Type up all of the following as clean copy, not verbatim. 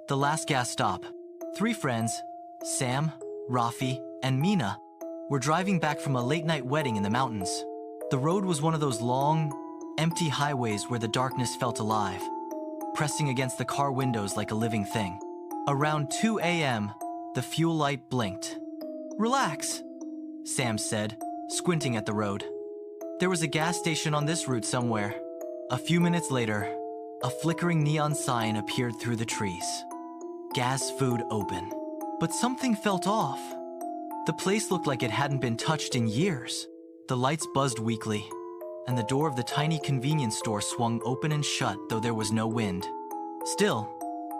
The last gas stop. 3 friends, Sam, Rafi, and Mina, were driving back from a late-night wedding in the mountains. The road was one of those long, empty highways where the darkness felt alive, pressing against the car windows like a living thing. Around 2 a.m., the fuel light blinked. "Relax," Sam said, squinting at the road. There was a gas station on this route somewhere. A few minutes later, a flickering neon sign appeared through the trees. Gas food open. But something felt off. The place looked like it hadn't been touched in years. The lights buzzed weakly, and the door of the tiny convenience store swung open and shut, though there was no wind. Still,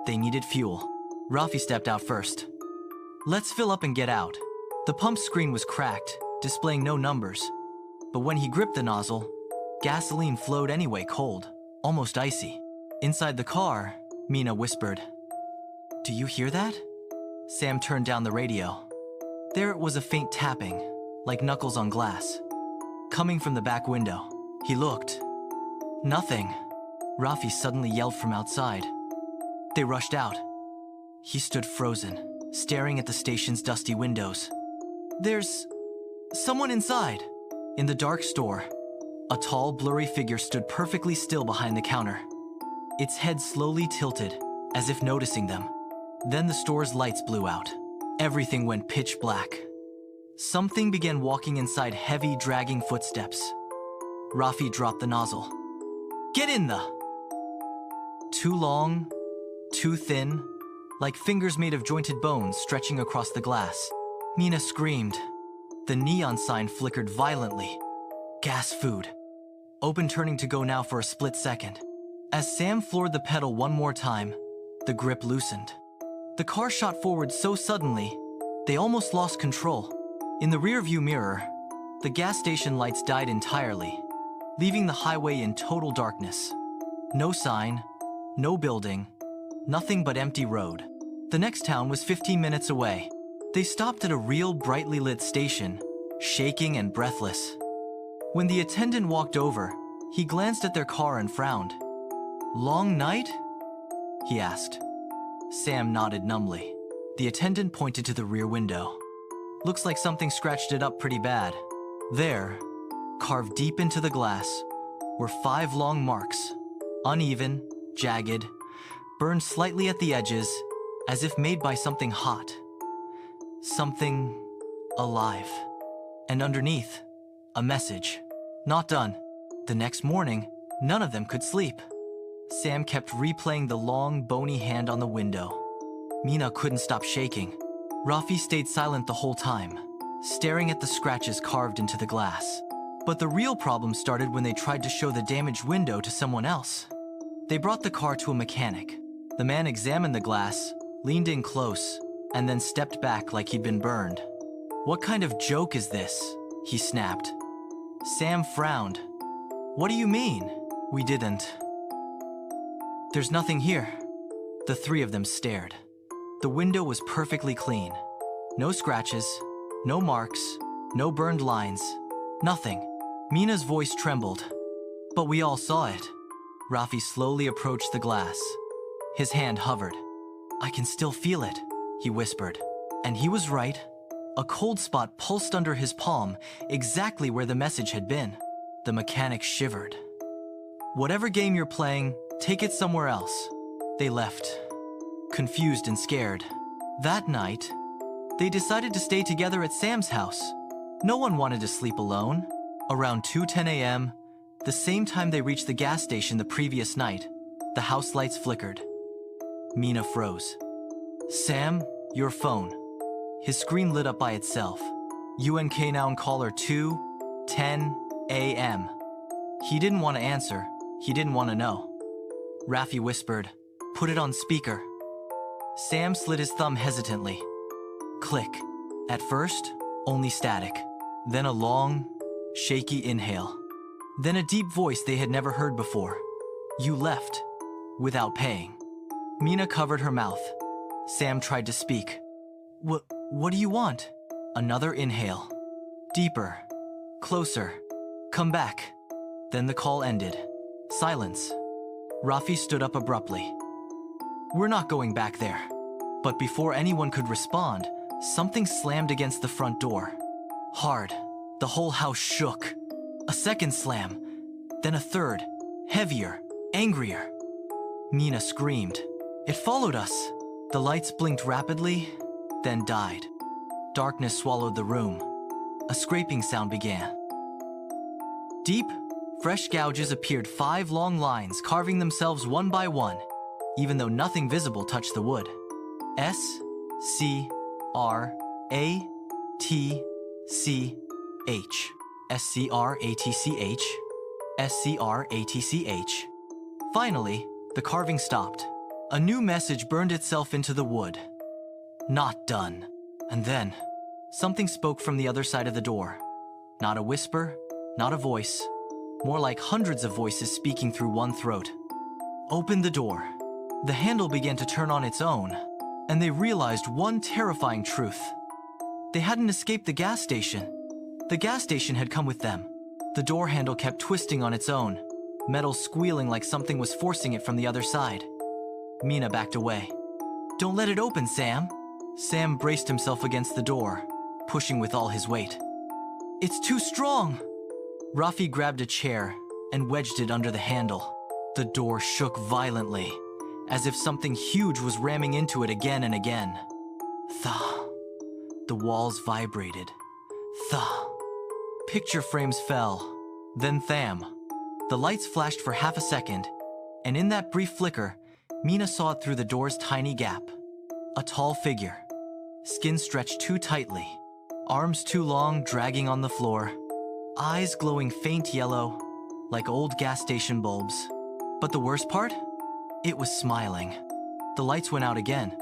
they needed fuel. Rafi stepped out first. "Let's fill up and get out." The pump screen was cracked, displaying no numbers. But when he gripped the nozzle, gasoline flowed anyway, cold, almost icy. Inside the car, Mina whispered, "Do you hear that?" Sam turned down the radio. There it was, a faint tapping, like knuckles on glass, coming from the back window. He looked. Nothing. Rafi suddenly yelled from outside. They rushed out. He stood frozen, staring at the station's dusty windows. "There's someone inside." In the dark store, a tall, blurry figure stood perfectly still behind the counter. Its head slowly tilted, as if noticing them. Then the store's lights blew out. Everything went pitch black. Something began walking inside heavy, dragging footsteps. Rafi dropped the nozzle. "Get in the..." Too long, too thin, like fingers made of jointed bones stretching across the glass. Mina screamed. The neon sign flickered violently. Gas food. Open, turning to go now for a split second. As Sam floored the pedal one more time, the grip loosened. The car shot forward so suddenly, they almost lost control. In the rearview mirror, the gas station lights died entirely, leaving the highway in total darkness. No sign, no building, nothing but empty road. The next town was 15 minutes away. They stopped at a real brightly lit station, shaking and breathless. When the attendant walked over, he glanced at their car and frowned. "Long night?" he asked. Sam nodded numbly. The attendant pointed to the rear window. "Looks like something scratched it up pretty bad." There, carved deep into the glass, were 5 long marks, uneven, jagged, burned slightly at the edges, as if made by something hot. Something alive. And underneath, a message. "Not done." The next morning, none of them could sleep. Sam kept replaying the long, bony hand on the window. Mina couldn't stop shaking. Rafi stayed silent the whole time, staring at the scratches carved into the glass. But the real problem started when they tried to show the damaged window to someone else. They brought the car to a mechanic. The man examined the glass, leaned in close, and then stepped back like he'd been burned. "What kind of joke is this?" he snapped. Sam frowned. "What do you mean?" "We didn't." "There's nothing here." The 3 of them stared. The window was perfectly clean. No scratches, no marks, no burned lines, nothing. Mina's voice trembled. "But we all saw it." Rafi slowly approached the glass. His hand hovered. "I can still feel it," he whispered. And he was right. A cold spot pulsed under his palm, exactly where the message had been. The mechanic shivered. "Whatever game you're playing, take it somewhere else." They left, confused and scared. That night, they decided to stay together at Sam's house. No one wanted to sleep alone. Around 2:10 a.m., the same time they reached the gas station the previous night, the house lights flickered. Mina froze. "Sam, your phone." His screen lit up by itself. UNK noun caller 2:10 a.m. He didn't want to answer. He didn't want to know. Rafi whispered, "Put it on speaker." Sam slid his thumb hesitantly. Click. At first, only static. Then a long, shaky inhale. Then a deep voice they had never heard before. "You left, without paying." Mina covered her mouth. Sam tried to speak. What do you want?" Another inhale. Deeper. Closer. "Come back." Then the call ended. Silence. Rafi stood up abruptly. We're not going back there. But before anyone could respond, something slammed against the front door. Hard. The whole house shook. A second slam. Then a third. Heavier. Angrier. Mina screamed. It followed us. The lights blinked rapidly, then died. Darkness swallowed the room. A scraping sound began. Deep, fresh gouges appeared 5 long lines, carving themselves one by one, even though nothing visible touched the wood. S, C, R, A, T, C, H. SCRATCH. SCRATCH. Finally, the carving stopped. A new message burned itself into the wood. Not done. And then, something spoke from the other side of the door. Not a whisper, not a voice. More like hundreds of voices speaking through one throat. Open the door. The handle began to turn on its own, and they realized one terrifying truth. They hadn't escaped the gas station. The gas station had come with them. The door handle kept twisting on its own, metal squealing like something was forcing it from the other side. Mina backed away. Don't let it open, Sam. Sam braced himself against the door, pushing with all his weight. It's too strong. Rafi grabbed a chair and wedged it under the handle. The door shook violently, as if something huge was ramming into it again and again. Thah. The walls vibrated. Thah. Picture frames fell. Then tham. The lights flashed for half a second, and in that brief flicker, Mina saw it through the door's tiny gap. A tall figure. Skin stretched too tightly. Arms too long, dragging on the floor. Eyes glowing faint yellow, like old gas station bulbs. But the worst part? It was smiling. The lights went out again.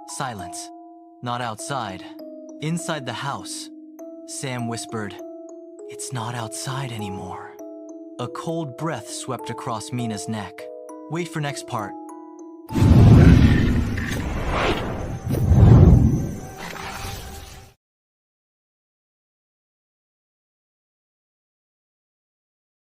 Silence. Not outside. Inside the house. Sam whispered, "It's not outside anymore." A cold breath swept across Mina's neck. Wait for next part.